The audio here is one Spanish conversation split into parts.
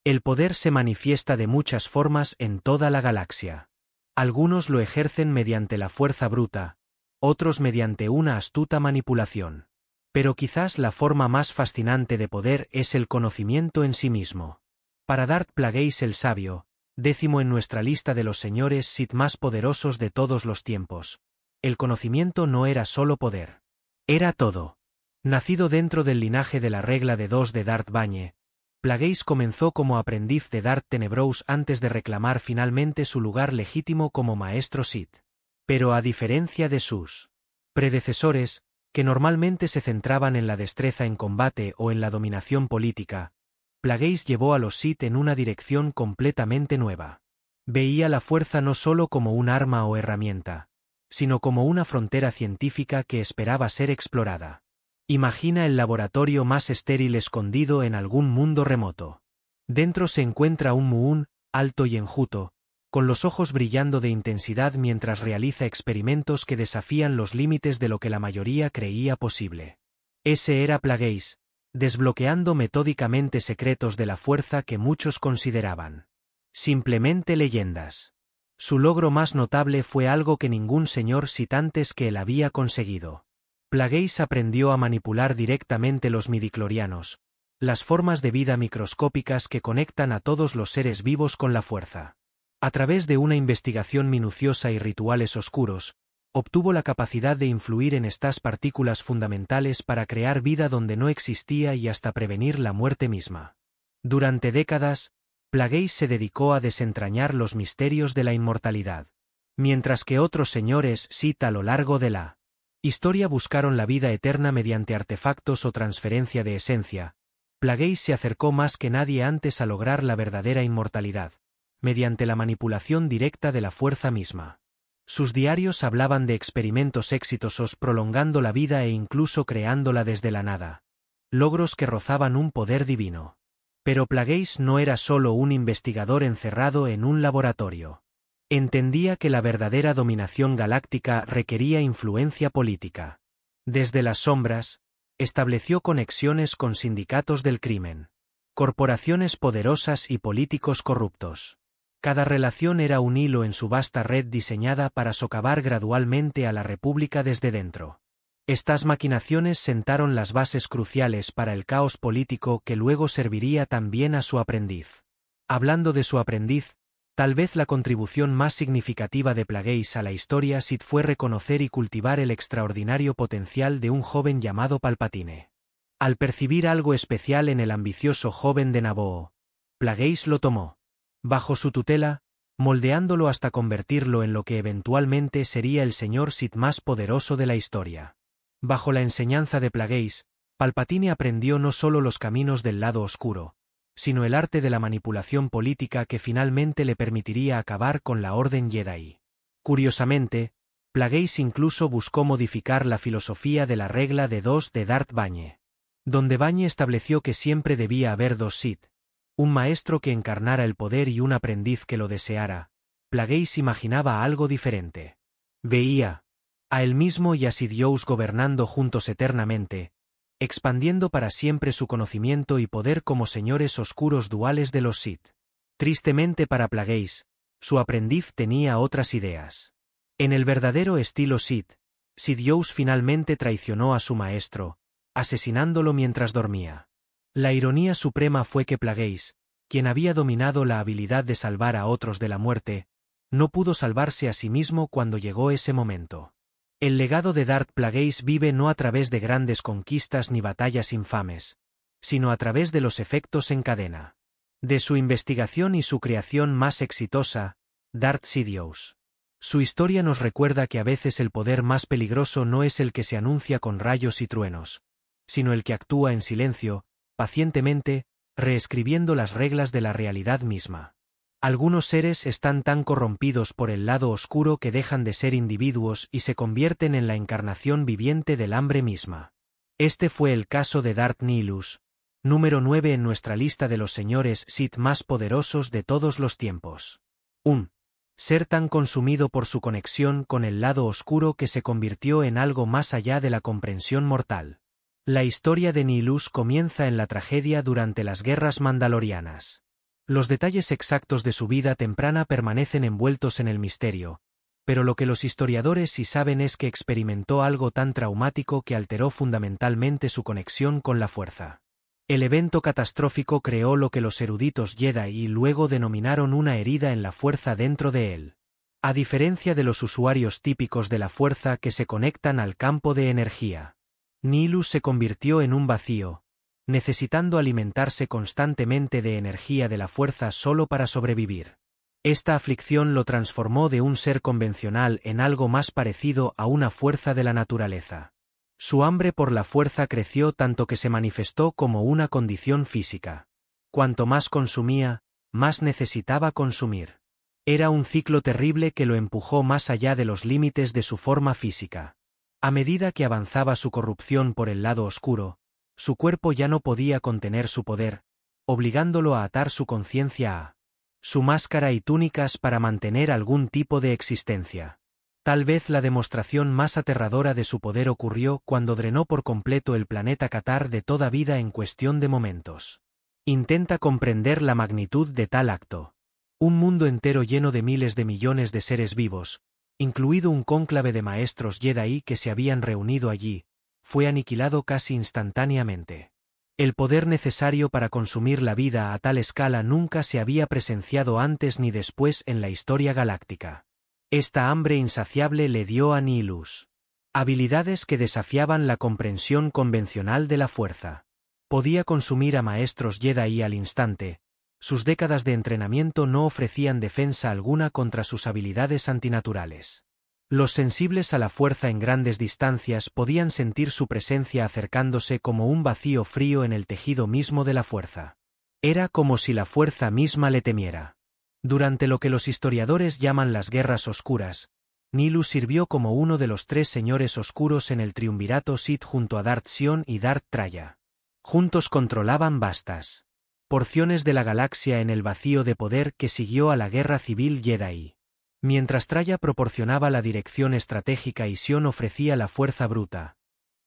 El poder se manifiesta de muchas formas en toda la galaxia. Algunos lo ejercen mediante la fuerza bruta, otros mediante una astuta manipulación. Pero quizás la forma más fascinante de poder es el conocimiento en sí mismo. Para Darth Plagueis el Sabio, 10º en nuestra lista de los señores Sith más poderosos de todos los tiempos, el conocimiento no era solo poder. Era todo. Nacido dentro del linaje de la regla de 2 de Darth Bane, Plagueis comenzó como aprendiz de Darth Tenebrous antes de reclamar finalmente su lugar legítimo como maestro Sith. Pero a diferencia de sus predecesores, que normalmente se centraban en la destreza en combate o en la dominación política, Plagueis llevó a los Sith en una dirección completamente nueva. Veía la fuerza no solo como un arma o herramienta, sino como una frontera científica que esperaba ser explorada. Imagina el laboratorio más estéril escondido en algún mundo remoto. Dentro se encuentra un Muun, alto y enjuto, con los ojos brillando de intensidad mientras realiza experimentos que desafían los límites de lo que la mayoría creía posible. Ese era Plagueis, desbloqueando metódicamente secretos de la fuerza que muchos consideraban simplemente leyendas. Su logro más notable fue algo que ningún señor Sith antes que él había conseguido. Plagueis aprendió a manipular directamente los midichlorianos, las formas de vida microscópicas que conectan a todos los seres vivos con la fuerza. A través de una investigación minuciosa y rituales oscuros, obtuvo la capacidad de influir en estas partículas fundamentales para crear vida donde no existía y hasta prevenir la muerte misma. Durante décadas, Plagueis se dedicó a desentrañar los misterios de la inmortalidad. Mientras que otros señores Sith a lo largo de la historia buscaron la vida eterna mediante artefactos o transferencia de esencia, Plagueis se acercó más que nadie antes a lograr la verdadera inmortalidad, mediante la manipulación directa de la fuerza misma. Sus diarios hablaban de experimentos exitosos prolongando la vida e incluso creándola desde la nada, logros que rozaban un poder divino. Pero Plagueis no era solo un investigador encerrado en un laboratorio. Entendía que la verdadera dominación galáctica requería influencia política. Desde las sombras, estableció conexiones con sindicatos del crimen, corporaciones poderosas y políticos corruptos. Cada relación era un hilo en su vasta red diseñada para socavar gradualmente a la República desde dentro. Estas maquinaciones sentaron las bases cruciales para el caos político que luego serviría también a su aprendiz. Hablando de su aprendiz, tal vez la contribución más significativa de Plagueis a la historia Sith fue reconocer y cultivar el extraordinario potencial de un joven llamado Palpatine. Al percibir algo especial en el ambicioso joven de Naboo, Plagueis lo tomó bajo su tutela, moldeándolo hasta convertirlo en lo que eventualmente sería el señor Sith más poderoso de la historia. Bajo la enseñanza de Plagueis, Palpatine aprendió no solo los caminos del lado oscuro, sino el arte de la manipulación política que finalmente le permitiría acabar con la Orden Jedi. Curiosamente, Plagueis incluso buscó modificar la filosofía de la regla de 2 de Darth Bane, donde Bane estableció que siempre debía haber 2 Sith, un maestro que encarnara el poder y un aprendiz que lo deseara. Plagueis imaginaba algo diferente. Veía a él mismo y a Sidious gobernando juntos eternamente, expandiendo para siempre su conocimiento y poder como señores oscuros duales de los Sith. Tristemente para Plagueis, su aprendiz tenía otras ideas. En el verdadero estilo Sith, Sidious finalmente traicionó a su maestro, asesinándolo mientras dormía. La ironía suprema fue que Plagueis, quien había dominado la habilidad de salvar a otros de la muerte, no pudo salvarse a sí mismo cuando llegó ese momento. El legado de Darth Plagueis vive no a través de grandes conquistas ni batallas infames, sino a través de los efectos en cadena. De su investigación y su creación más exitosa, Darth Sidious. Su historia nos recuerda que a veces el poder más peligroso no es el que se anuncia con rayos y truenos, sino el que actúa en silencio, pacientemente, reescribiendo las reglas de la realidad misma. Algunos seres están tan corrompidos por el lado oscuro que dejan de ser individuos y se convierten en la encarnación viviente del hambre misma. Este fue el caso de Darth Nihilus, número 9 en nuestra lista de los señores Sith más poderosos de todos los tiempos. Un ser tan consumido por su conexión con el lado oscuro que se convirtió en algo más allá de la comprensión mortal. La historia de Nihilus comienza en la tragedia durante las guerras mandalorianas. Los detalles exactos de su vida temprana permanecen envueltos en el misterio, pero lo que los historiadores sí saben es que experimentó algo tan traumático que alteró fundamentalmente su conexión con la fuerza. El evento catastrófico creó lo que los eruditos Jedi luego denominaron una herida en la fuerza dentro de él. A diferencia de los usuarios típicos de la fuerza que se conectan al campo de energía, Nihilus se convirtió en un vacío, necesitando alimentarse constantemente de energía de la fuerza solo para sobrevivir. Esta aflicción lo transformó de un ser convencional en algo más parecido a una fuerza de la naturaleza. Su hambre por la fuerza creció tanto que se manifestó como una condición física. Cuanto más consumía, más necesitaba consumir. Era un ciclo terrible que lo empujó más allá de los límites de su forma física. A medida que avanzaba su corrupción por el lado oscuro, su cuerpo ya no podía contener su poder, obligándolo a atar su conciencia a su máscara y túnicas para mantener algún tipo de existencia. Tal vez la demostración más aterradora de su poder ocurrió cuando drenó por completo el planeta Qatar de toda vida en cuestión de momentos. Intenta comprender la magnitud de tal acto. Un mundo entero lleno de miles de millones de seres vivos, incluido un cónclave de maestros Jedi que se habían reunido allí, fue aniquilado casi instantáneamente. El poder necesario para consumir la vida a tal escala nunca se había presenciado antes ni después en la historia galáctica. Esta hambre insaciable le dio a Nihilus habilidades que desafiaban la comprensión convencional de la fuerza. Podía consumir a maestros Jedi al instante. Sus décadas de entrenamiento no ofrecían defensa alguna contra sus habilidades antinaturales. Los sensibles a la fuerza en grandes distancias podían sentir su presencia acercándose como un vacío frío en el tejido mismo de la fuerza. Era como si la fuerza misma le temiera. Durante lo que los historiadores llaman las Guerras Oscuras, Nihilus sirvió como uno de los 3 señores oscuros en el triunvirato Sith junto a Darth Sion y Darth Traya. Juntos controlaban vastas porciones de la galaxia en el vacío de poder que siguió a la Guerra Civil Jedi. Mientras Traya proporcionaba la dirección estratégica y Sion ofrecía la fuerza bruta,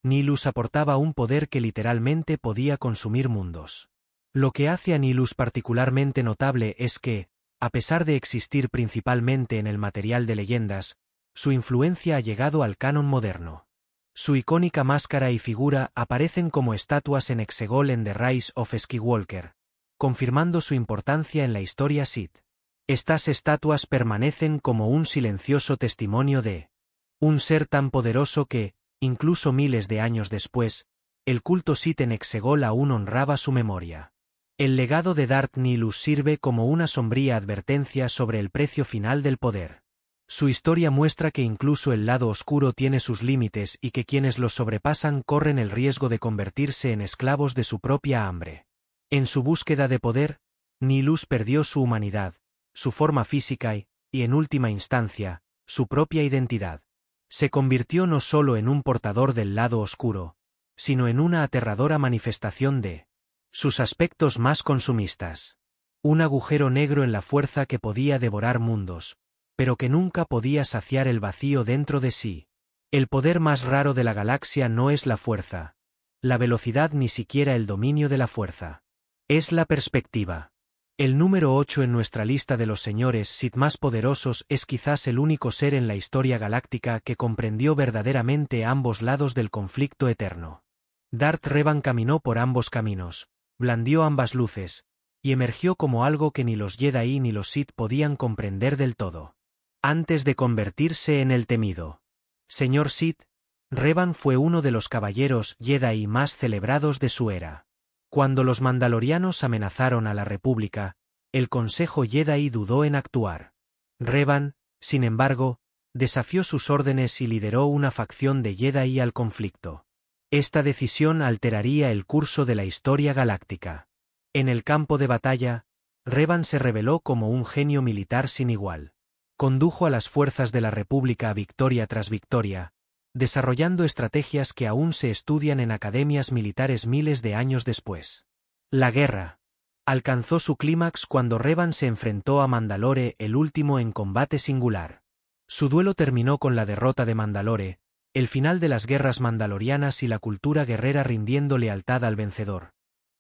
Nihilus aportaba un poder que literalmente podía consumir mundos. Lo que hace a Nihilus particularmente notable es que, a pesar de existir principalmente en el material de leyendas, su influencia ha llegado al canon moderno. Su icónica máscara y figura aparecen como estatuas en Exegol en The Rise of Skywalker, confirmando su importancia en la historia Sith. Estas estatuas permanecen como un silencioso testimonio de un ser tan poderoso que, incluso miles de años después, el culto Sith en Exegol aún honraba su memoria. El legado de Darth Nihilus sirve como una sombría advertencia sobre el precio final del poder. Su historia muestra que incluso el lado oscuro tiene sus límites y que quienes los sobrepasan corren el riesgo de convertirse en esclavos de su propia hambre. En su búsqueda de poder, Nihilus perdió su humanidad, su forma física y, en última instancia, su propia identidad. Se convirtió no solo en un portador del lado oscuro, sino en una aterradora manifestación de sus aspectos más consumistas. Un agujero negro en la fuerza que podía devorar mundos, pero que nunca podía saciar el vacío dentro de sí. El poder más raro de la galaxia no es la fuerza, la velocidad ni siquiera el dominio de la fuerza. Es la perspectiva. El número 8 en nuestra lista de los señores Sith más poderosos es quizás el único ser en la historia galáctica que comprendió verdaderamente ambos lados del conflicto eterno. Darth Revan caminó por ambos caminos, blandió ambas luces, y emergió como algo que ni los Jedi ni los Sith podían comprender del todo. Antes de convertirse en el temido señor Sith, Revan fue uno de los caballeros Jedi más celebrados de su era. Cuando los mandalorianos amenazaron a la República, el Consejo Jedi dudó en actuar. Revan, sin embargo, desafió sus órdenes y lideró una facción de Jedi al conflicto. Esta decisión alteraría el curso de la historia galáctica. En el campo de batalla, Revan se reveló como un genio militar sin igual. Condujo a las fuerzas de la República a victoria tras victoria, desarrollando estrategias que aún se estudian en academias militares miles de años después. La guerra alcanzó su clímax cuando Revan se enfrentó a Mandalore el último en combate singular. Su duelo terminó con la derrota de Mandalore, el final de las guerras mandalorianas y la cultura guerrera rindiendo lealtad al vencedor.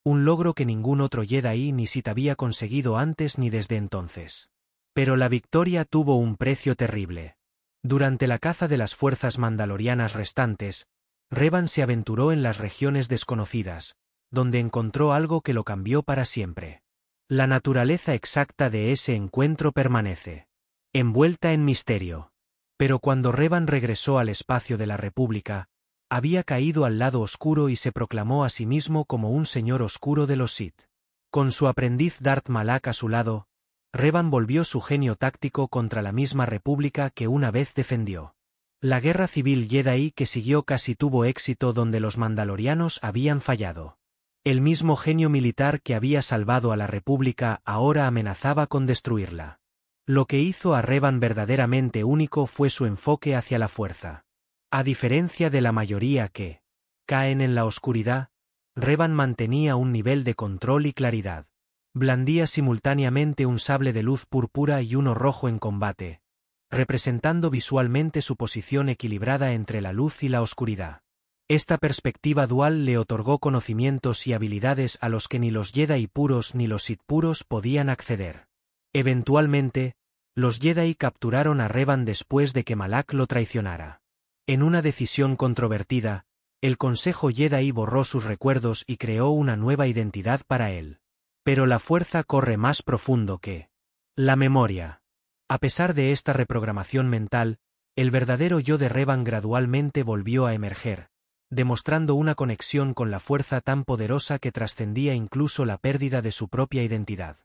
un logro que ningún otro Jedi ni Sith había conseguido antes ni desde entonces. Pero la victoria tuvo un precio terrible. Durante la caza de las fuerzas mandalorianas restantes, Revan se aventuró en las regiones desconocidas, donde encontró algo que lo cambió para siempre. La naturaleza exacta de ese encuentro permanece envuelta en misterio. Pero cuando Revan regresó al espacio de la República, había caído al lado oscuro y se proclamó a sí mismo como un señor oscuro de los Sith. Con su aprendiz Darth Malak a su lado, Revan volvió su genio táctico contra la misma República que una vez defendió. La guerra civil Jedi que siguió casi tuvo éxito donde los mandalorianos habían fallado. El mismo genio militar que había salvado a la República ahora amenazaba con destruirla. Lo que hizo a Revan verdaderamente único fue su enfoque hacia la fuerza. A diferencia de la mayoría que caen en la oscuridad, Revan mantenía un nivel de control y claridad. Blandía simultáneamente un sable de luz púrpura y uno rojo en combate, representando visualmente su posición equilibrada entre la luz y la oscuridad. Esta perspectiva dual le otorgó conocimientos y habilidades a los que ni los Jedi puros ni los Sith puros podían acceder. Eventualmente, los Jedi capturaron a Revan después de que Malak lo traicionara. En una decisión controvertida, el Consejo Jedi borró sus recuerdos y creó una nueva identidad para él. Pero la fuerza corre más profundo que la memoria. A pesar de esta reprogramación mental, el verdadero yo de Revan gradualmente volvió a emerger, demostrando una conexión con la fuerza tan poderosa que trascendía incluso la pérdida de su propia identidad.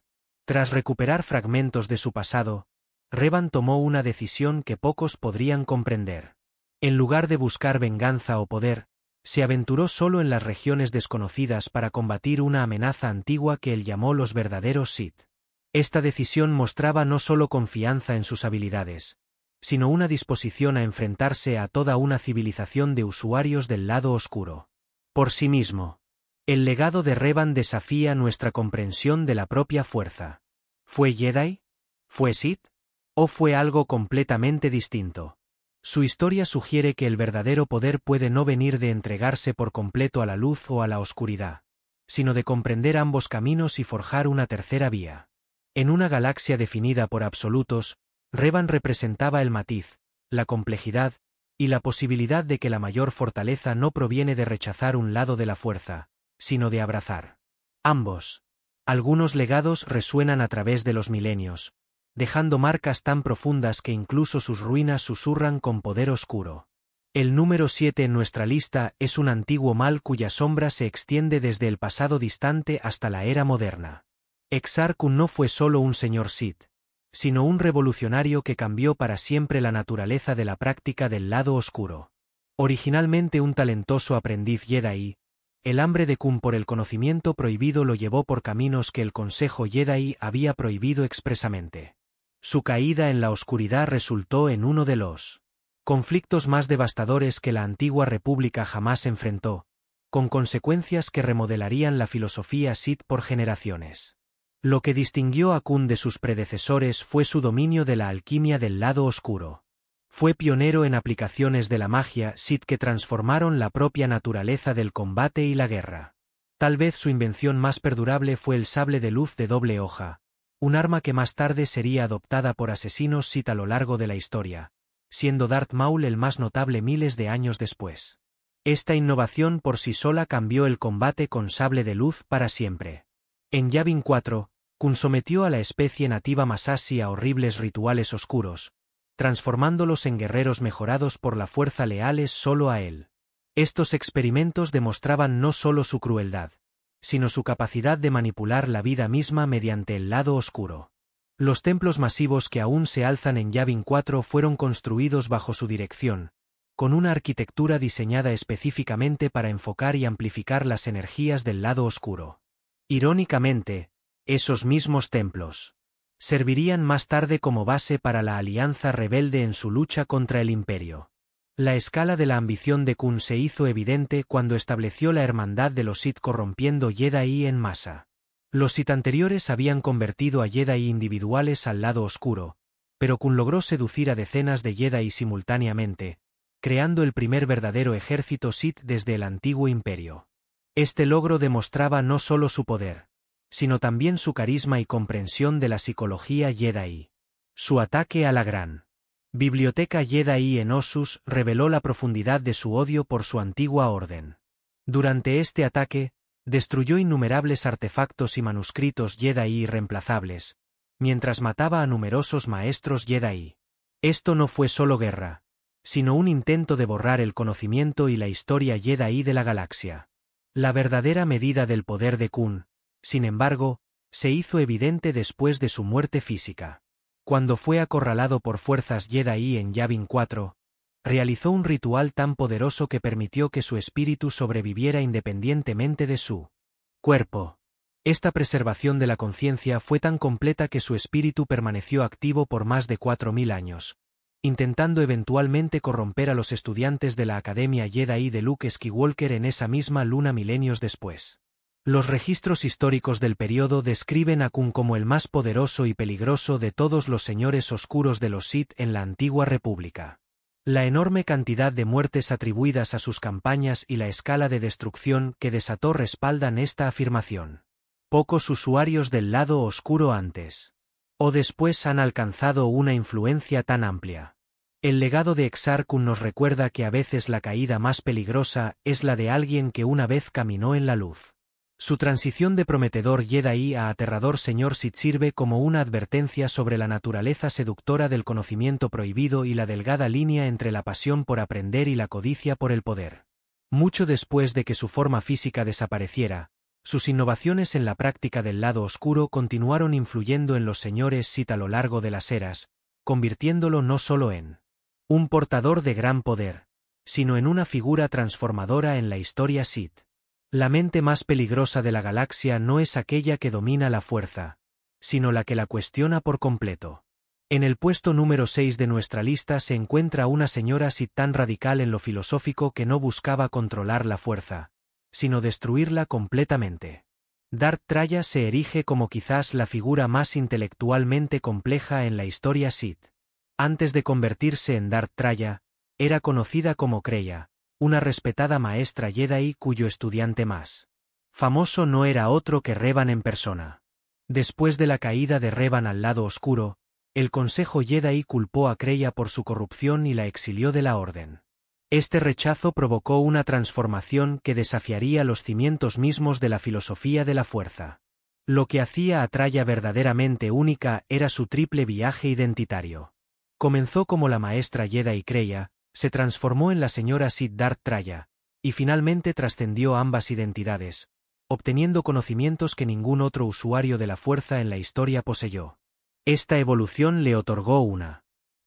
Tras recuperar fragmentos de su pasado, Revan tomó una decisión que pocos podrían comprender. En lugar de buscar venganza o poder, se aventuró solo en las regiones desconocidas para combatir una amenaza antigua que él llamó los verdaderos Sith. Esta decisión mostraba no solo confianza en sus habilidades, sino una disposición a enfrentarse a toda una civilización de usuarios del lado oscuro. Por sí mismo, el legado de Revan desafía nuestra comprensión de la propia fuerza. ¿Fue Jedi? ¿Fue Sith? ¿O fue algo completamente distinto? Su historia sugiere que el verdadero poder puede no venir de entregarse por completo a la luz o a la oscuridad, sino de comprender ambos caminos y forjar una tercera vía. En una galaxia definida por absolutos, Revan representaba el matiz, la complejidad, y la posibilidad de que la mayor fortaleza no proviene de rechazar un lado de la fuerza, sino de abrazar ambos. Algunos legados resuenan a través de los milenios, dejando marcas tan profundas que incluso sus ruinas susurran con poder oscuro. El número 7 en nuestra lista es un antiguo mal cuya sombra se extiende desde el pasado distante hasta la era moderna. Exar Kun no fue solo un señor Sith, sino un revolucionario que cambió para siempre la naturaleza de la práctica del lado oscuro. Originalmente un talentoso aprendiz Jedi, el hambre de Kun por el conocimiento prohibido lo llevó por caminos que el Consejo Jedi había prohibido expresamente. Su caída en la oscuridad resultó en uno de los conflictos más devastadores que la antigua República jamás enfrentó, con consecuencias que remodelarían la filosofía Sith por generaciones. Lo que distinguió a Kun de sus predecesores fue su dominio de la alquimia del lado oscuro. Fue pionero en aplicaciones de la magia Sith que transformaron la propia naturaleza del combate y la guerra. Tal vez su invención más perdurable fue el sable de luz de doble hoja, un arma que más tarde sería adoptada por asesinos Sith a lo largo de la historia, siendo Darth Maul el más notable miles de años después. Esta innovación por sí sola cambió el combate con sable de luz para siempre. En Yavin 4, Kun sometió a la especie nativa Masashi a horribles rituales oscuros, transformándolos en guerreros mejorados por la fuerza leales solo a él. Estos experimentos demostraban no solo su crueldad, sino su capacidad de manipular la vida misma mediante el lado oscuro. Los templos masivos que aún se alzan en Yavin 4 fueron construidos bajo su dirección, con una arquitectura diseñada específicamente para enfocar y amplificar las energías del lado oscuro. Irónicamente, esos mismos templos servirían más tarde como base para la alianza rebelde en su lucha contra el Imperio. La escala de la ambición de Kun se hizo evidente cuando estableció la hermandad de los Sith corrompiendo Jedi en masa. Los Sith anteriores habían convertido a Jedi individuales al lado oscuro, pero Kun logró seducir a decenas de Jedi simultáneamente, creando el primer verdadero ejército Sith desde el antiguo Imperio. Este logro demostraba no solo su poder, sino también su carisma y comprensión de la psicología Jedi. Su ataque a la gran biblioteca Jedi en Ossus reveló la profundidad de su odio por su antigua orden. Durante este ataque, destruyó innumerables artefactos y manuscritos Jedi irreemplazables, mientras mataba a numerosos maestros Jedi. Esto no fue solo guerra, sino un intento de borrar el conocimiento y la historia Jedi de la galaxia. La verdadera medida del poder de Kun, sin embargo, se hizo evidente después de su muerte física. Cuando fue acorralado por fuerzas Jedi en Yavin 4, realizó un ritual tan poderoso que permitió que su espíritu sobreviviera independientemente de su cuerpo. Esta preservación de la conciencia fue tan completa que su espíritu permaneció activo por más de 4000 años, intentando eventualmente corromper a los estudiantes de la Academia Jedi de Luke Skywalker en esa misma luna milenios después. Los registros históricos del período describen a Kun como el más poderoso y peligroso de todos los señores oscuros de los Sith en la antigua República. La enorme cantidad de muertes atribuidas a sus campañas y la escala de destrucción que desató respaldan esta afirmación. Pocos usuarios del lado oscuro antes o después han alcanzado una influencia tan amplia. El legado de Exar Kun nos recuerda que a veces la caída más peligrosa es la de alguien que una vez caminó en la luz. Su transición de prometedor Jedi a aterrador señor Sith sirve como una advertencia sobre la naturaleza seductora del conocimiento prohibido y la delgada línea entre la pasión por aprender y la codicia por el poder. Mucho después de que su forma física desapareciera, sus innovaciones en la práctica del lado oscuro continuaron influyendo en los señores Sith a lo largo de las eras, convirtiéndolo no solo en un portador de gran poder, sino en una figura transformadora en la historia Sith. La mente más peligrosa de la galaxia no es aquella que domina la fuerza, sino la que la cuestiona por completo. En el puesto número 6 de nuestra lista se encuentra una señora Sith tan radical en lo filosófico que no buscaba controlar la fuerza, sino destruirla completamente. Darth Traya se erige como quizás la figura más intelectualmente compleja en la historia Sith. Antes de convertirse en Darth Traya, era conocida como Kreia, una respetada maestra Jedi cuyo estudiante más famoso no era otro que Revan en persona. Después de la caída de Revan al lado oscuro, el Consejo Jedi culpó a Kreia por su corrupción y la exilió de la Orden. Este rechazo provocó una transformación que desafiaría los cimientos mismos de la filosofía de la fuerza. Lo que hacía a Traya verdaderamente única era su triple viaje identitario. Comenzó como la maestra Jedi Kreia, se transformó en la señora Sith Darth Traya, y finalmente trascendió ambas identidades, obteniendo conocimientos que ningún otro usuario de la fuerza en la historia poseyó. Esta evolución le otorgó una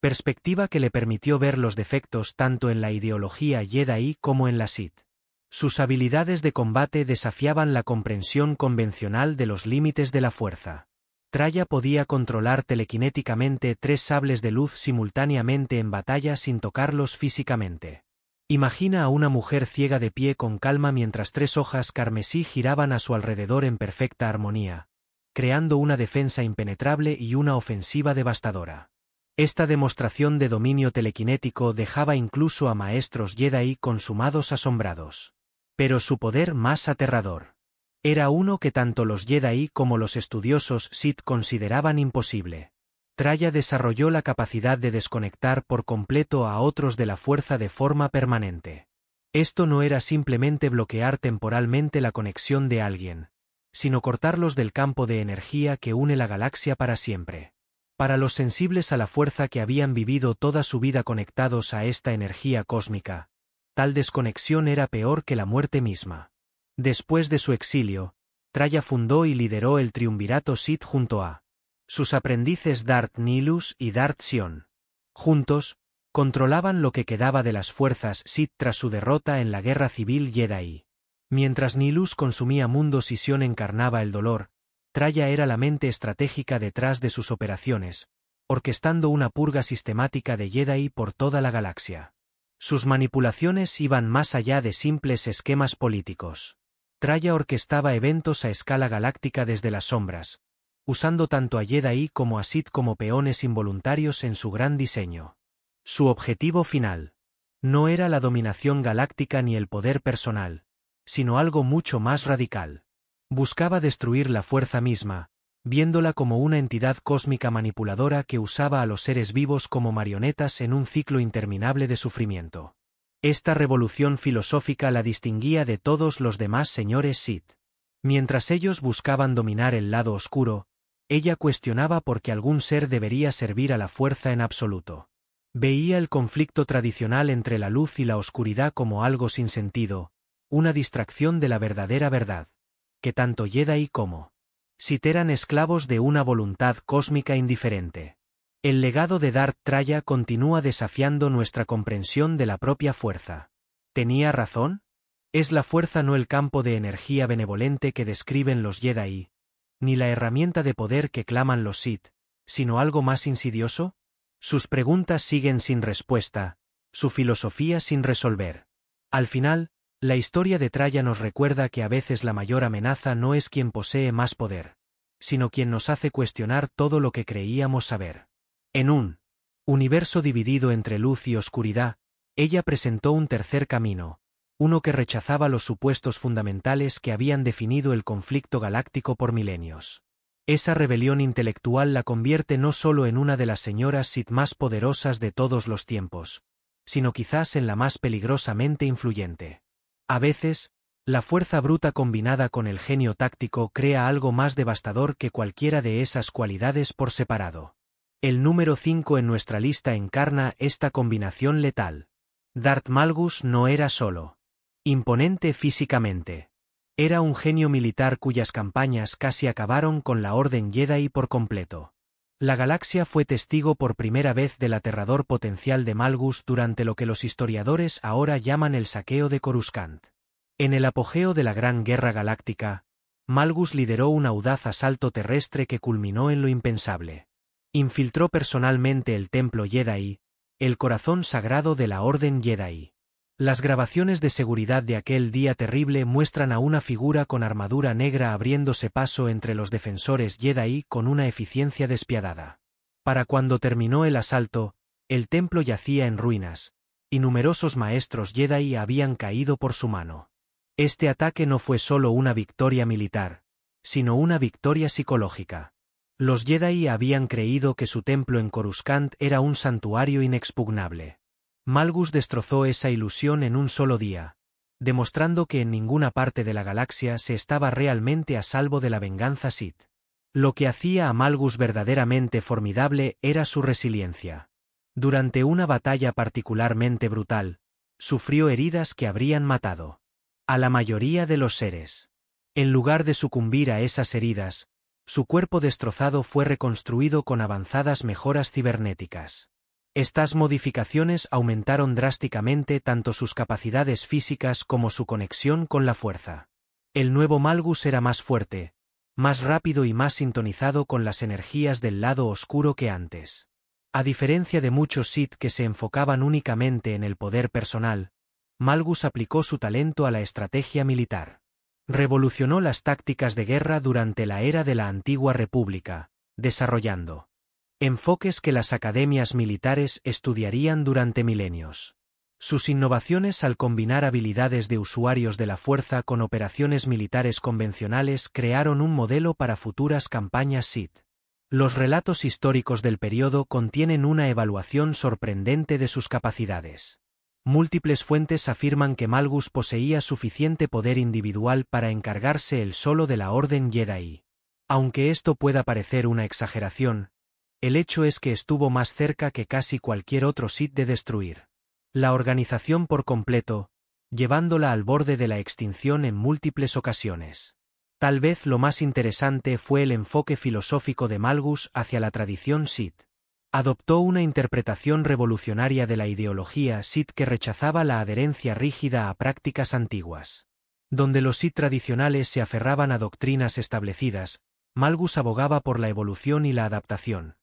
perspectiva que le permitió ver los defectos tanto en la ideología Jedi como en la Sith. Sus habilidades de combate desafiaban la comprensión convencional de los límites de la fuerza. Traya podía controlar telequinéticamente 3 sables de luz simultáneamente en batalla sin tocarlos físicamente. Imagina a una mujer ciega de pie con calma mientras 3 hojas carmesí giraban a su alrededor en perfecta armonía, creando una defensa impenetrable y una ofensiva devastadora. Esta demostración de dominio telequinético dejaba incluso a maestros Jedi consumados asombrados. Pero su poder más aterrador era uno que tanto los Jedi como los estudiosos Sith consideraban imposible. Traya desarrolló la capacidad de desconectar por completo a otros de la fuerza de forma permanente. Esto no era simplemente bloquear temporalmente la conexión de alguien, sino cortarlos del campo de energía que une la galaxia para siempre. Para los sensibles a la fuerza que habían vivido toda su vida conectados a esta energía cósmica, tal desconexión era peor que la muerte misma. Después de su exilio, Traya fundó y lideró el triunvirato Sith junto a sus aprendices Darth Nihilus y Darth Sion. Juntos, controlaban lo que quedaba de las fuerzas Sith tras su derrota en la Guerra Civil Jedi. Mientras Nihilus consumía mundos y Sion encarnaba el dolor, Traya era la mente estratégica detrás de sus operaciones, orquestando una purga sistemática de Jedi por toda la galaxia. Sus manipulaciones iban más allá de simples esquemas políticos. Traya orquestaba eventos a escala galáctica desde las sombras, usando tanto a Jedi como a Sith como peones involuntarios en su gran diseño. Su objetivo final no era la dominación galáctica ni el poder personal, sino algo mucho más radical. Buscaba destruir la fuerza misma, viéndola como una entidad cósmica manipuladora que usaba a los seres vivos como marionetas en un ciclo interminable de sufrimiento. Esta revolución filosófica la distinguía de todos los demás señores Sith. Mientras ellos buscaban dominar el lado oscuro, ella cuestionaba por qué algún ser debería servir a la fuerza en absoluto. Veía el conflicto tradicional entre la luz y la oscuridad como algo sin sentido, una distracción de la verdadera verdad, que tanto Jedi como Sith eran esclavos de una voluntad cósmica indiferente. El legado de Darth Traya continúa desafiando nuestra comprensión de la propia fuerza. ¿Tenía razón? ¿Es la fuerza no el campo de energía benevolente que describen los Jedi, ni la herramienta de poder que claman los Sith, sino algo más insidioso? Sus preguntas siguen sin respuesta, su filosofía sin resolver. Al final, la historia de Traya nos recuerda que a veces la mayor amenaza no es quien posee más poder, sino quien nos hace cuestionar todo lo que creíamos saber. En un universo dividido entre luz y oscuridad, ella presentó un tercer camino, uno que rechazaba los supuestos fundamentales que habían definido el conflicto galáctico por milenios. Esa rebelión intelectual la convierte no solo en una de las señoras Sith más poderosas de todos los tiempos, sino quizás en la más peligrosamente influyente. A veces, la fuerza bruta combinada con el genio táctico crea algo más devastador que cualquiera de esas cualidades por separado. El número 5 en nuestra lista encarna esta combinación letal. Darth Malgus no era solo imponente físicamente. Era un genio militar cuyas campañas casi acabaron con la Orden Jedi por completo. La galaxia fue testigo por primera vez del aterrador potencial de Malgus durante lo que los historiadores ahora llaman el saqueo de Coruscant. En el apogeo de la Gran Guerra Galáctica, Malgus lideró un audaz asalto terrestre que culminó en lo impensable. Infiltró personalmente el Templo Jedi, el corazón sagrado de la Orden Jedi. Las grabaciones de seguridad de aquel día terrible muestran a una figura con armadura negra abriéndose paso entre los defensores Jedi con una eficiencia despiadada. Para cuando terminó el asalto, el templo yacía en ruinas, y numerosos maestros Jedi habían caído por su mano. Este ataque no fue solo una victoria militar, sino una victoria psicológica. Los Jedi habían creído que su templo en Coruscant era un santuario inexpugnable. Malgus destrozó esa ilusión en un solo día, demostrando que en ninguna parte de la galaxia se estaba realmente a salvo de la venganza Sith. Lo que hacía a Malgus verdaderamente formidable era su resiliencia. Durante una batalla particularmente brutal, sufrió heridas que habrían matado a la mayoría de los seres. En lugar de sucumbir a esas heridas, su cuerpo destrozado fue reconstruido con avanzadas mejoras cibernéticas. Estas modificaciones aumentaron drásticamente tanto sus capacidades físicas como su conexión con la fuerza. El nuevo Malgus era más fuerte, más rápido y más sintonizado con las energías del lado oscuro que antes. A diferencia de muchos Sith que se enfocaban únicamente en el poder personal, Malgus aplicó su talento a la estrategia militar. Revolucionó las tácticas de guerra durante la era de la Antigua República, desarrollando enfoques que las academias militares estudiarían durante milenios. Sus innovaciones al combinar habilidades de usuarios de la fuerza con operaciones militares convencionales crearon un modelo para futuras campañas Sith. Los relatos históricos del periodo contienen una evaluación sorprendente de sus capacidades. Múltiples fuentes afirman que Malgus poseía suficiente poder individual para encargarse él solo de la Orden Jedi. Aunque esto pueda parecer una exageración, el hecho es que estuvo más cerca que casi cualquier otro Sith de destruir la organización por completo, llevándola al borde de la extinción en múltiples ocasiones. Tal vez lo más interesante fue el enfoque filosófico de Malgus hacia la tradición Sith. Adoptó una interpretación revolucionaria de la ideología Sith que rechazaba la adherencia rígida a prácticas antiguas. Donde los Sith tradicionales se aferraban a doctrinas establecidas, Malgus abogaba por la evolución y la adaptación.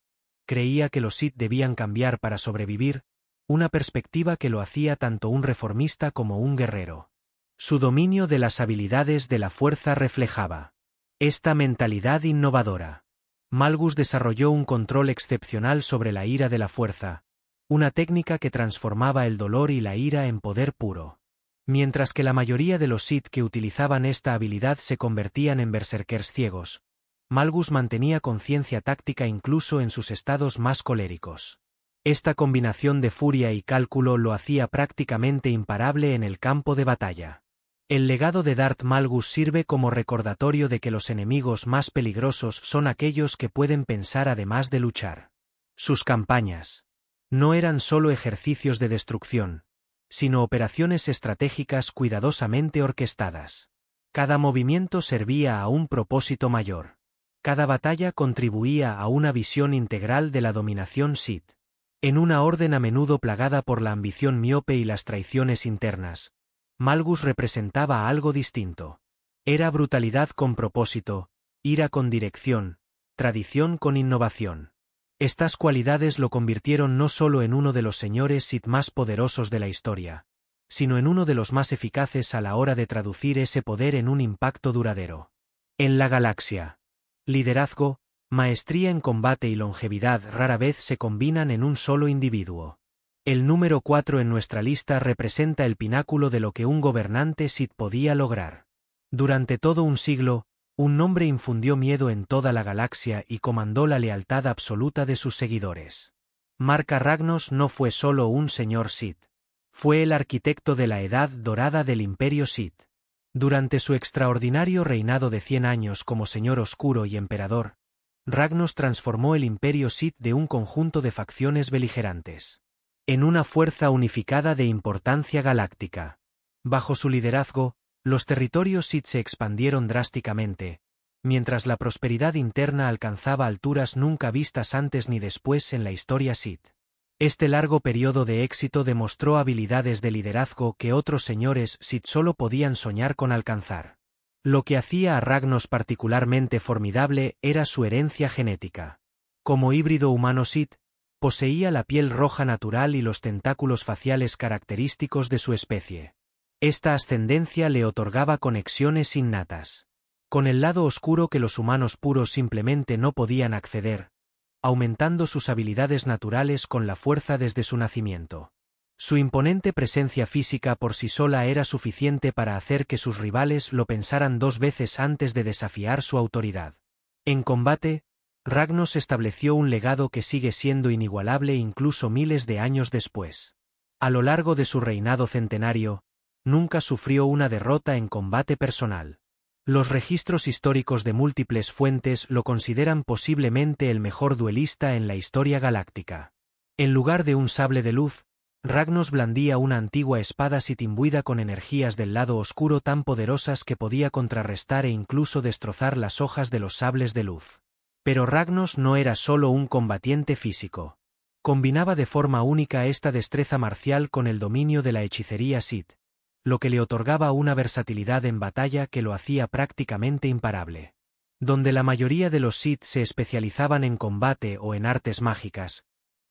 Creía que los Sith debían cambiar para sobrevivir, una perspectiva que lo hacía tanto un reformista como un guerrero. Su dominio de las habilidades de la fuerza reflejaba esta mentalidad innovadora. Malgus desarrolló un control excepcional sobre la ira de la fuerza, una técnica que transformaba el dolor y la ira en poder puro. Mientras que la mayoría de los Sith que utilizaban esta habilidad se convertían en berserkers ciegos, Malgus mantenía conciencia táctica incluso en sus estados más coléricos. Esta combinación de furia y cálculo lo hacía prácticamente imparable en el campo de batalla. El legado de Darth Malgus sirve como recordatorio de que los enemigos más peligrosos son aquellos que pueden pensar además de luchar. Sus campañas no eran solo ejercicios de destrucción, sino operaciones estratégicas cuidadosamente orquestadas. Cada movimiento servía a un propósito mayor. Cada batalla contribuía a una visión integral de la dominación Sith. En una orden a menudo plagada por la ambición miope y las traiciones internas, Malgus representaba algo distinto. Era brutalidad con propósito, ira con dirección, tradición con innovación. Estas cualidades lo convirtieron no solo en uno de los señores Sith más poderosos de la historia, sino en uno de los más eficaces a la hora de traducir ese poder en un impacto duradero. En la galaxia, liderazgo, maestría en combate y longevidad rara vez se combinan en un solo individuo. El número 4 en nuestra lista representa el pináculo de lo que un gobernante Sith podía lograr. Durante todo un siglo, un nombre infundió miedo en toda la galaxia y comandó la lealtad absoluta de sus seguidores. Marka Ragnos no fue solo un señor Sith. Fue el arquitecto de la edad dorada del Imperio Sith. Durante su extraordinario reinado de 100 años como Señor Oscuro y Emperador, Ragnos transformó el Imperio Sith de un conjunto de facciones beligerantes en una fuerza unificada de importancia galáctica. Bajo su liderazgo, los territorios Sith se expandieron drásticamente, mientras la prosperidad interna alcanzaba alturas nunca vistas antes ni después en la historia Sith. Este largo periodo de éxito demostró habilidades de liderazgo que otros señores Sith solo podían soñar con alcanzar. Lo que hacía a Ragnos particularmente formidable era su herencia genética. Como híbrido humano Sith, poseía la piel roja natural y los tentáculos faciales característicos de su especie. Esta ascendencia le otorgaba conexiones innatas con el lado oscuro que los humanos puros simplemente no podían acceder, aumentando sus habilidades naturales con la fuerza desde su nacimiento. Su imponente presencia física por sí sola era suficiente para hacer que sus rivales lo pensaran 2 veces antes de desafiar su autoridad. En combate, Ragnos estableció un legado que sigue siendo inigualable incluso miles de años después. A lo largo de su reinado centenario, nunca sufrió una derrota en combate personal. Los registros históricos de múltiples fuentes lo consideran posiblemente el mejor duelista en la historia galáctica. En lugar de un sable de luz, Ragnos blandía una antigua espada Sith imbuida con energías del lado oscuro tan poderosas que podía contrarrestar e incluso destrozar las hojas de los sables de luz. Pero Ragnos no era solo un combatiente físico. Combinaba de forma única esta destreza marcial con el dominio de la hechicería Sith, lo que le otorgaba una versatilidad en batalla que lo hacía prácticamente imparable. Donde la mayoría de los Sith se especializaban en combate o en artes mágicas,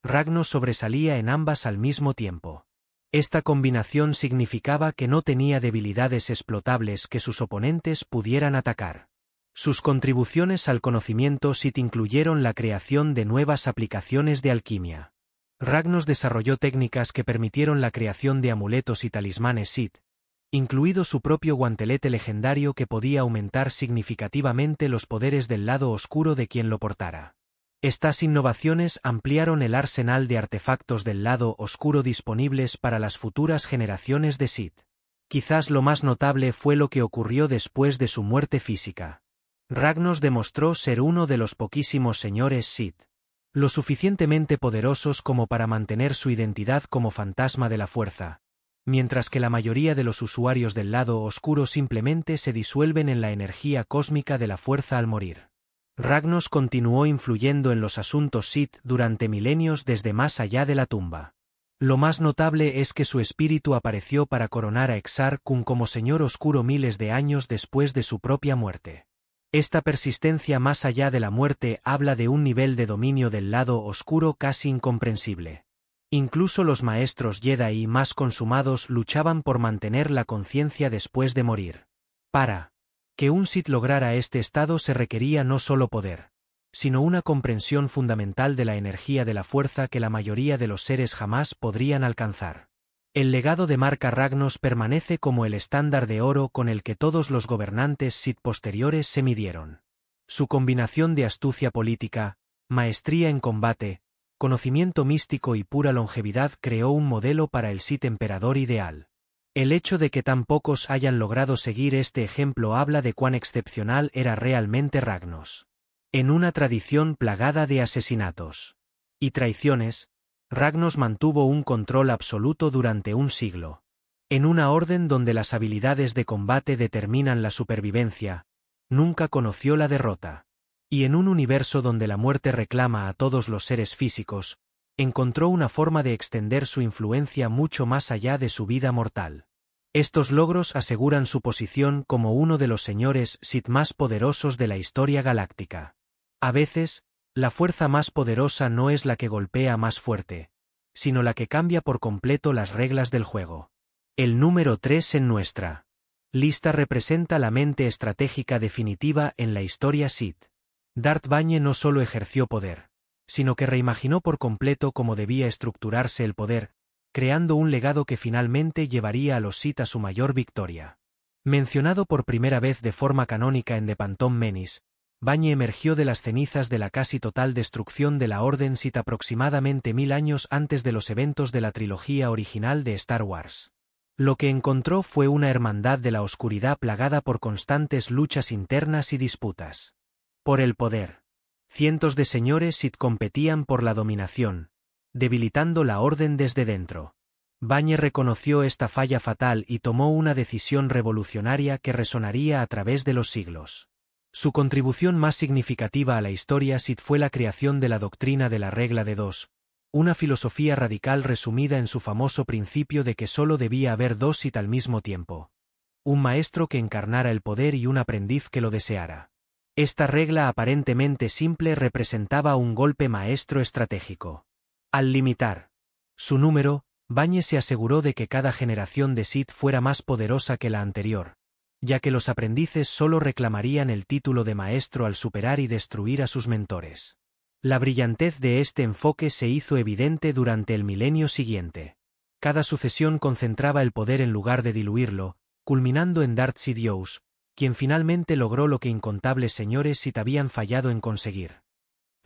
Ragnos sobresalía en ambas al mismo tiempo. Esta combinación significaba que no tenía debilidades explotables que sus oponentes pudieran atacar. Sus contribuciones al conocimiento Sith incluyeron la creación de nuevas aplicaciones de alquimia. Ragnos desarrolló técnicas que permitieron la creación de amuletos y talismanes Sith, incluido su propio guantelete legendario que podía aumentar significativamente los poderes del lado oscuro de quien lo portara. Estas innovaciones ampliaron el arsenal de artefactos del lado oscuro disponibles para las futuras generaciones de Sith. Quizás lo más notable fue lo que ocurrió después de su muerte física. Ragnos demostró ser uno de los poquísimos señores Sith lo suficientemente poderosos como para mantener su identidad como fantasma de la fuerza, mientras que la mayoría de los usuarios del lado oscuro simplemente se disuelven en la energía cósmica de la fuerza al morir. Ragnos continuó influyendo en los asuntos Sith durante milenios desde más allá de la tumba. Lo más notable es que su espíritu apareció para coronar a Exar Kun como Señor Oscuro miles de años después de su propia muerte. Esta persistencia más allá de la muerte habla de un nivel de dominio del lado oscuro casi incomprensible. Incluso los maestros Jedi más consumados luchaban por mantener la conciencia después de morir. Para que un Sith lograra este estado se requería no solo poder, sino una comprensión fundamental de la energía de la fuerza que la mayoría de los seres jamás podrían alcanzar. El legado de Marca Ragnos permanece como el estándar de oro con el que todos los gobernantes Sith posteriores se midieron. Su combinación de astucia política, maestría en combate, conocimiento místico y pura longevidad creó un modelo para el Sith emperador ideal. El hecho de que tan pocos hayan logrado seguir este ejemplo habla de cuán excepcional era realmente Ragnos. En una tradición plagada de asesinatos y traiciones, Ragnos mantuvo un control absoluto durante un siglo. En una orden donde las habilidades de combate determinan la supervivencia, nunca conoció la derrota. Y en un universo donde la muerte reclama a todos los seres físicos, encontró una forma de extender su influencia mucho más allá de su vida mortal. Estos logros aseguran su posición como uno de los señores Sith más poderosos de la historia galáctica. A veces, la fuerza más poderosa no es la que golpea más fuerte, sino la que cambia por completo las reglas del juego. El número 3 en nuestra lista representa la mente estratégica definitiva en la historia Sith. Darth Bane no solo ejerció poder, sino que reimaginó por completo cómo debía estructurarse el poder, creando un legado que finalmente llevaría a los Sith a su mayor victoria. Mencionado por primera vez de forma canónica en The Phantom Menace, Bane emergió de las cenizas de la casi total destrucción de la Orden Sith aproximadamente 1000 años antes de los eventos de la trilogía original de Star Wars. Lo que encontró fue una hermandad de la oscuridad plagada por constantes luchas internas y disputas por el poder. Cientos de señores Sith competían por la dominación, debilitando la Orden desde dentro. Bane reconoció esta falla fatal y tomó una decisión revolucionaria que resonaría a través de los siglos. Su contribución más significativa a la historia Sith fue la creación de la doctrina de la regla de dos, una filosofía radical resumida en su famoso principio de que solo debía haber dos Sith al mismo tiempo. Un maestro que encarnara el poder y un aprendiz que lo deseara. Esta regla aparentemente simple representaba un golpe maestro estratégico. Al limitar su número, Bane se aseguró de que cada generación de Sith fuera más poderosa que la anterior, ya que los aprendices solo reclamarían el título de maestro al superar y destruir a sus mentores. La brillantez de este enfoque se hizo evidente durante el milenio siguiente. Cada sucesión concentraba el poder en lugar de diluirlo, culminando en Darth Sidious, quien finalmente logró lo que incontables señores Sith habían fallado en conseguir: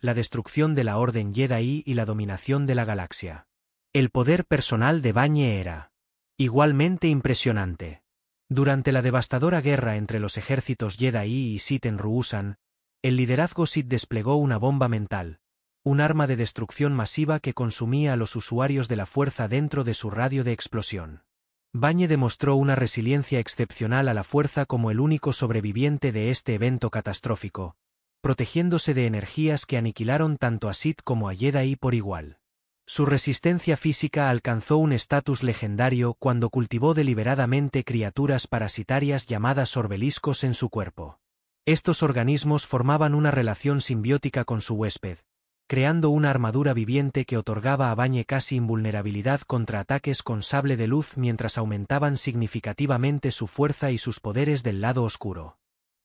la destrucción de la Orden Jedi y la dominación de la galaxia. El poder personal de Bane era igualmente impresionante. Durante la devastadora guerra entre los ejércitos Jedi y Sith en Ruusan, el liderazgo Sith desplegó una bomba mental, un arma de destrucción masiva que consumía a los usuarios de la fuerza dentro de su radio de explosión. Bane demostró una resiliencia excepcional a la fuerza como el único sobreviviente de este evento catastrófico, protegiéndose de energías que aniquilaron tanto a Sith como a Jedi por igual. Su resistencia física alcanzó un estatus legendario cuando cultivó deliberadamente criaturas parasitarias llamadas orbeliscos en su cuerpo. Estos organismos formaban una relación simbiótica con su huésped, creando una armadura viviente que otorgaba a Bane casi invulnerabilidad contra ataques con sable de luz mientras aumentaban significativamente su fuerza y sus poderes del lado oscuro.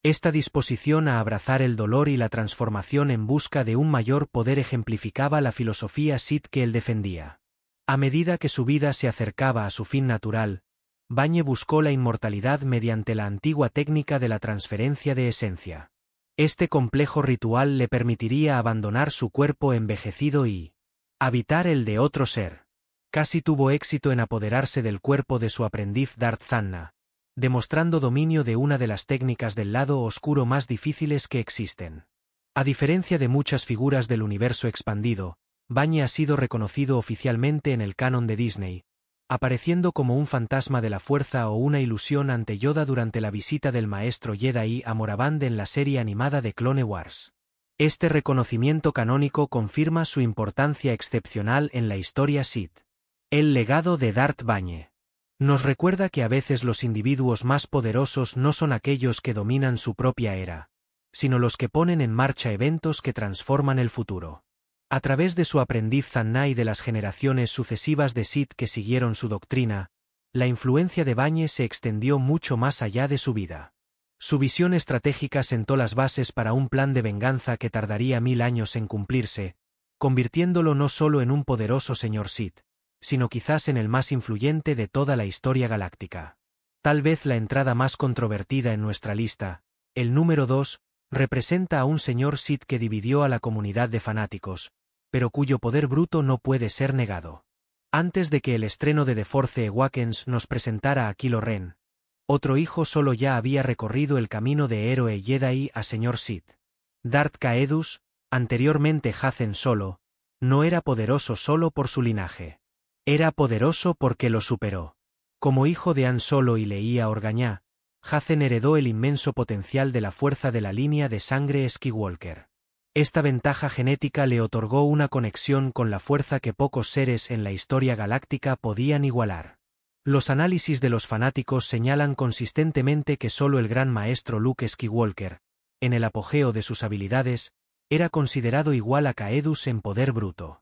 Esta disposición a abrazar el dolor y la transformación en busca de un mayor poder ejemplificaba la filosofía Sith que él defendía. A medida que su vida se acercaba a su fin natural, Bane buscó la inmortalidad mediante la antigua técnica de la transferencia de esencia. Este complejo ritual le permitiría abandonar su cuerpo envejecido y habitar el de otro ser. Casi tuvo éxito en apoderarse del cuerpo de su aprendiz Darth Zanna, demostrando dominio de una de las técnicas del lado oscuro más difíciles que existen. A diferencia de muchas figuras del universo expandido, Bane ha sido reconocido oficialmente en el canon de Disney, apareciendo como un fantasma de la fuerza o una ilusión ante Yoda durante la visita del maestro Jedi a Moraband en la serie animada de Clone Wars. Este reconocimiento canónico confirma su importancia excepcional en la historia Sith. El legado de Darth Bane nos recuerda que a veces los individuos más poderosos no son aquellos que dominan su propia era, sino los que ponen en marcha eventos que transforman el futuro. A través de su aprendiz Zanna y de las generaciones sucesivas de Sith que siguieron su doctrina, la influencia de Bane se extendió mucho más allá de su vida. Su visión estratégica sentó las bases para un plan de venganza que tardaría 1000 años en cumplirse, convirtiéndolo no solo en un poderoso señor Sith, sino quizás en el más influyente de toda la historia galáctica. Tal vez la entrada más controvertida en nuestra lista, el número 2, representa a un señor Sith que dividió a la comunidad de fanáticos, pero cuyo poder bruto no puede ser negado. Antes de que el estreno de The Force Awakens nos presentara a Kylo Ren, otro hijo solo ya había recorrido el camino de héroe Jedi a señor Sith. Darth Caedus, anteriormente Han Solo, no era poderoso solo por su linaje. Era poderoso porque lo superó. Como hijo de Han Solo y Leia Organa, Han heredó el inmenso potencial de la fuerza de la línea de sangre Skywalker. Esta ventaja genética le otorgó una conexión con la fuerza que pocos seres en la historia galáctica podían igualar. Los análisis de los fanáticos señalan consistentemente que solo el gran maestro Luke Skywalker, en el apogeo de sus habilidades, era considerado igual a Caedus en poder bruto.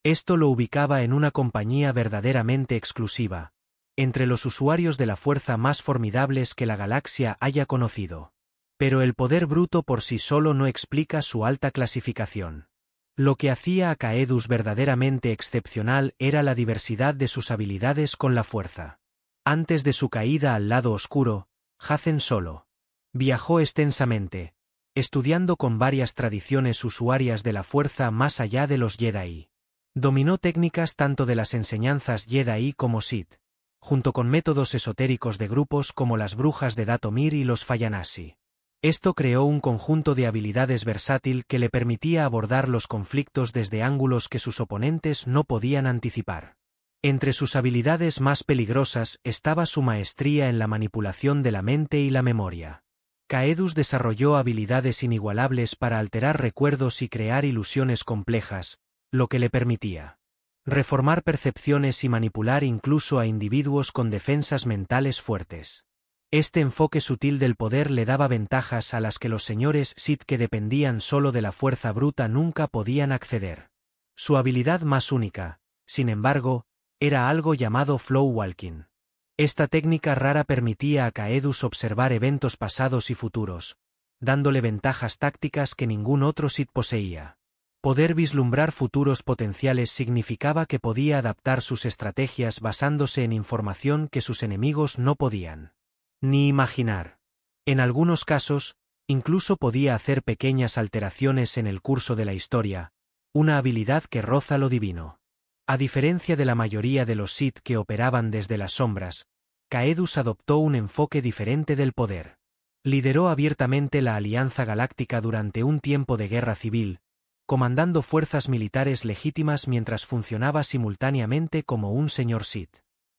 Esto lo ubicaba en una compañía verdaderamente exclusiva, entre los usuarios de la fuerza más formidables que la galaxia haya conocido. Pero el poder bruto por sí solo no explica su alta clasificación. Lo que hacía a Caedus verdaderamente excepcional era la diversidad de sus habilidades con la fuerza. Antes de su caída al lado oscuro, Han Solo viajó extensamente, estudiando con varias tradiciones usuarias de la fuerza más allá de los Jedi. Dominó técnicas tanto de las enseñanzas Jedi como Sith, junto con métodos esotéricos de grupos como las brujas de Dathomir y los Fayanasi. Esto creó un conjunto de habilidades versátil que le permitía abordar los conflictos desde ángulos que sus oponentes no podían anticipar. Entre sus habilidades más peligrosas estaba su maestría en la manipulación de la mente y la memoria. Caedus desarrolló habilidades inigualables para alterar recuerdos y crear ilusiones complejas, lo que le permitía reformar percepciones y manipular incluso a individuos con defensas mentales fuertes. Este enfoque sutil del poder le daba ventajas a las que los señores Sith que dependían solo de la fuerza bruta nunca podían acceder. Su habilidad más única, sin embargo, era algo llamado flow walking. Esta técnica rara permitía a Caedus observar eventos pasados y futuros, dándole ventajas tácticas que ningún otro Sith poseía. Poder vislumbrar futuros potenciales significaba que podía adaptar sus estrategias basándose en información que sus enemigos no podían ni imaginar. En algunos casos, incluso podía hacer pequeñas alteraciones en el curso de la historia, una habilidad que roza lo divino. A diferencia de la mayoría de los Sith que operaban desde las sombras, Caedus adoptó un enfoque diferente del poder. Lideró abiertamente la Alianza Galáctica durante un tiempo de guerra civil, comandando fuerzas militares legítimas mientras funcionaba simultáneamente como un señor Sith.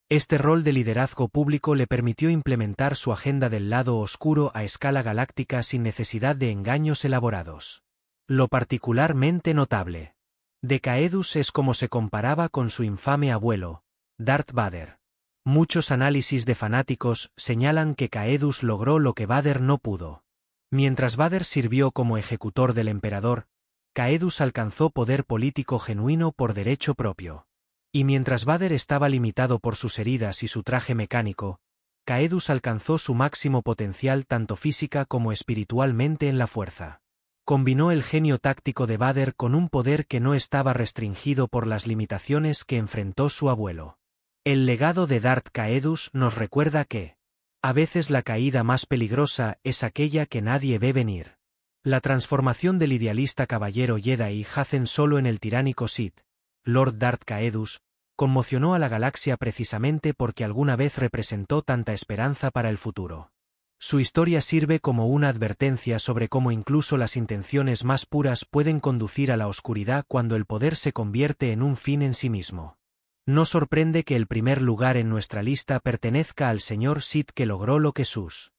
Este rol de liderazgo público le permitió implementar su agenda del lado oscuro a escala galáctica sin necesidad de engaños elaborados. Lo particularmente notable de Caedus es cómo se comparaba con su infame abuelo, Darth Vader. Muchos análisis de fanáticos señalan que Caedus logró lo que Vader no pudo. Mientras Vader sirvió como ejecutor del emperador, Caedus alcanzó poder político genuino por derecho propio. Y mientras Vader estaba limitado por sus heridas y su traje mecánico, Caedus alcanzó su máximo potencial tanto física como espiritualmente en la fuerza. Combinó el genio táctico de Vader con un poder que no estaba restringido por las limitaciones que enfrentó su abuelo. El legado de Darth Caedus nos recuerda que, a veces la caída más peligrosa es aquella que nadie ve venir. La transformación del idealista caballero Jedi Han Solo en el tiránico Sith, Lord Darth Caedus, conmocionó a la galaxia precisamente porque alguna vez representó tanta esperanza para el futuro. Su historia sirve como una advertencia sobre cómo incluso las intenciones más puras pueden conducir a la oscuridad cuando el poder se convierte en un fin en sí mismo. No sorprende que el primer lugar en nuestra lista pertenezca al señor Sith que logró lo que sus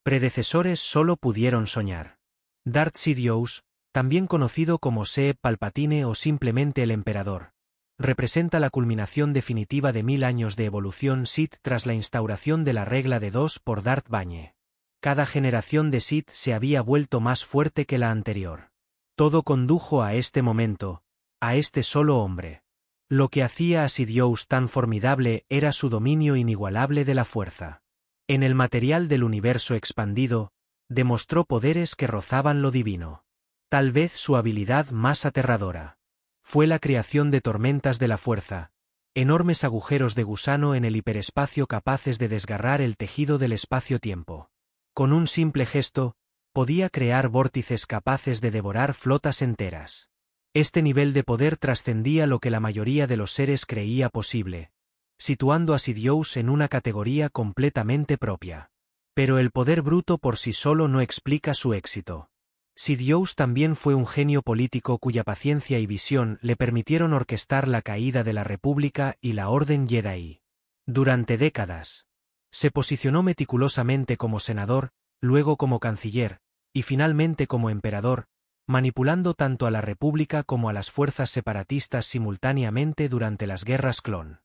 predecesores solo pudieron soñar. Darth Sidious, también conocido como Sheev Palpatine o simplemente el Emperador, representa la culminación definitiva de 1000 años de evolución Sith tras la instauración de la regla de 2 por Darth Bane. Cada generación de Sith se había vuelto más fuerte que la anterior. Todo condujo a este momento, a este solo hombre. Lo que hacía a Sidious tan formidable era su dominio inigualable de la fuerza. En el material del universo expandido, demostró poderes que rozaban lo divino. Tal vez su habilidad más aterradora fue la creación de tormentas de la fuerza, enormes agujeros de gusano en el hiperespacio capaces de desgarrar el tejido del espacio-tiempo. Con un simple gesto, podía crear vórtices capaces de devorar flotas enteras. Este nivel de poder trascendía lo que la mayoría de los seres creía posible, situando a Sidious en una categoría completamente propia. Pero el poder bruto por sí solo no explica su éxito. Sidious también fue un genio político cuya paciencia y visión le permitieron orquestar la caída de la República y la Orden Jedi. Durante décadas, se posicionó meticulosamente como senador, luego como canciller, y finalmente como emperador, manipulando tanto a la República como a las fuerzas separatistas simultáneamente durante las guerras clon.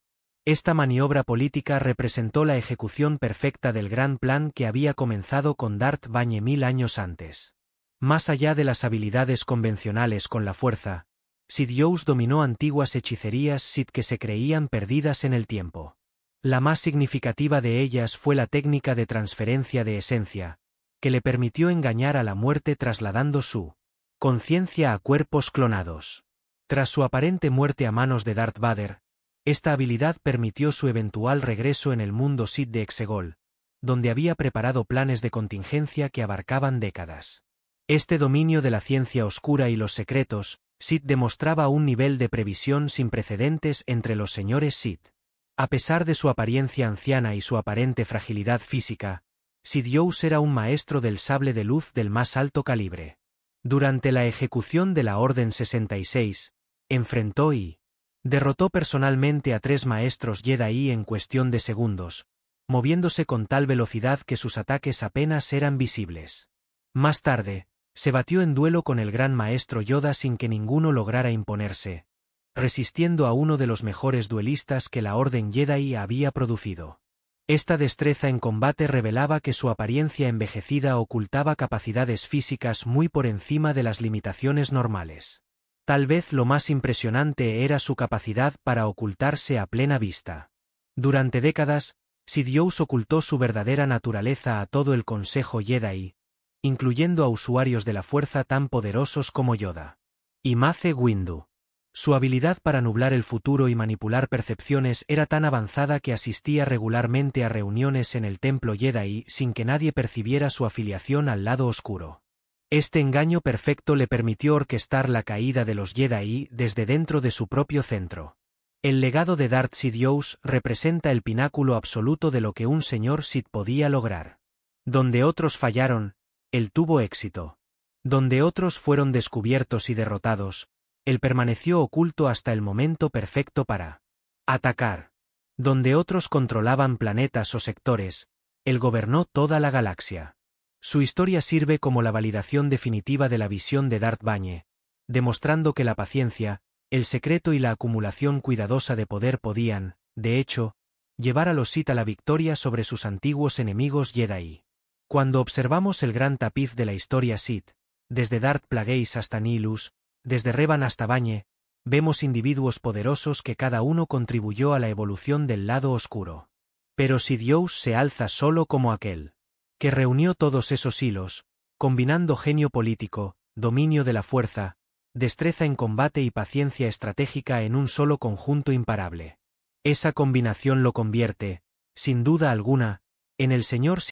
Esta maniobra política representó la ejecución perfecta del gran plan que había comenzado con Darth Bane 1000 años antes. Más allá de las habilidades convencionales con la fuerza, Sidious dominó antiguas hechicerías Sith que se creían perdidas en el tiempo. La más significativa de ellas fue la técnica de transferencia de esencia, que le permitió engañar a la muerte trasladando su conciencia a cuerpos clonados. Tras su aparente muerte a manos de Darth Vader, esta habilidad permitió su eventual regreso en el mundo Sith de Exegol, donde había preparado planes de contingencia que abarcaban décadas. Este dominio de la ciencia oscura y los secretos Sith demostraba un nivel de previsión sin precedentes entre los señores Sith. A pesar de su apariencia anciana y su aparente fragilidad física, Sidious era un maestro del sable de luz del más alto calibre. Durante la ejecución de la Orden 66, enfrentó y derrotó personalmente a 3 maestros Jedi en cuestión de segundos, moviéndose con tal velocidad que sus ataques apenas eran visibles. Más tarde, se batió en duelo con el gran maestro Yoda sin que ninguno lograra imponerse, resistiendo a uno de los mejores duelistas que la Orden Jedi había producido. Esta destreza en combate revelaba que su apariencia envejecida ocultaba capacidades físicas muy por encima de las limitaciones normales. Tal vez lo más impresionante era su capacidad para ocultarse a plena vista. Durante décadas, Sidious ocultó su verdadera naturaleza a todo el Consejo Jedi, incluyendo a usuarios de la fuerza tan poderosos como Yoda y Mace Windu. Su habilidad para nublar el futuro y manipular percepciones era tan avanzada que asistía regularmente a reuniones en el Templo Jedi sin que nadie percibiera su afiliación al lado oscuro. Este engaño perfecto le permitió orquestar la caída de los Jedi desde dentro de su propio centro. El legado de Darth Sidious representa el pináculo absoluto de lo que un señor Sith podía lograr. Donde otros fallaron, él tuvo éxito. Donde otros fueron descubiertos y derrotados, él permaneció oculto hasta el momento perfecto para atacar. Donde otros controlaban planetas o sectores, él gobernó toda la galaxia. Su historia sirve como la validación definitiva de la visión de Darth Bane, demostrando que la paciencia, el secreto y la acumulación cuidadosa de poder podían, de hecho, llevar a los Sith a la victoria sobre sus antiguos enemigos Jedi. Cuando observamos el gran tapiz de la historia Sith, desde Darth Plagueis hasta Nihilus, desde Revan hasta Bane, vemos individuos poderosos que cada uno contribuyó a la evolución del lado oscuro. Pero Sidious se alza solo como aquel que reunió todos esos hilos, combinando genio político, dominio de la fuerza, destreza en combate y paciencia estratégica en un solo conjunto imparable. Esa combinación lo convierte, sin duda alguna, en el señor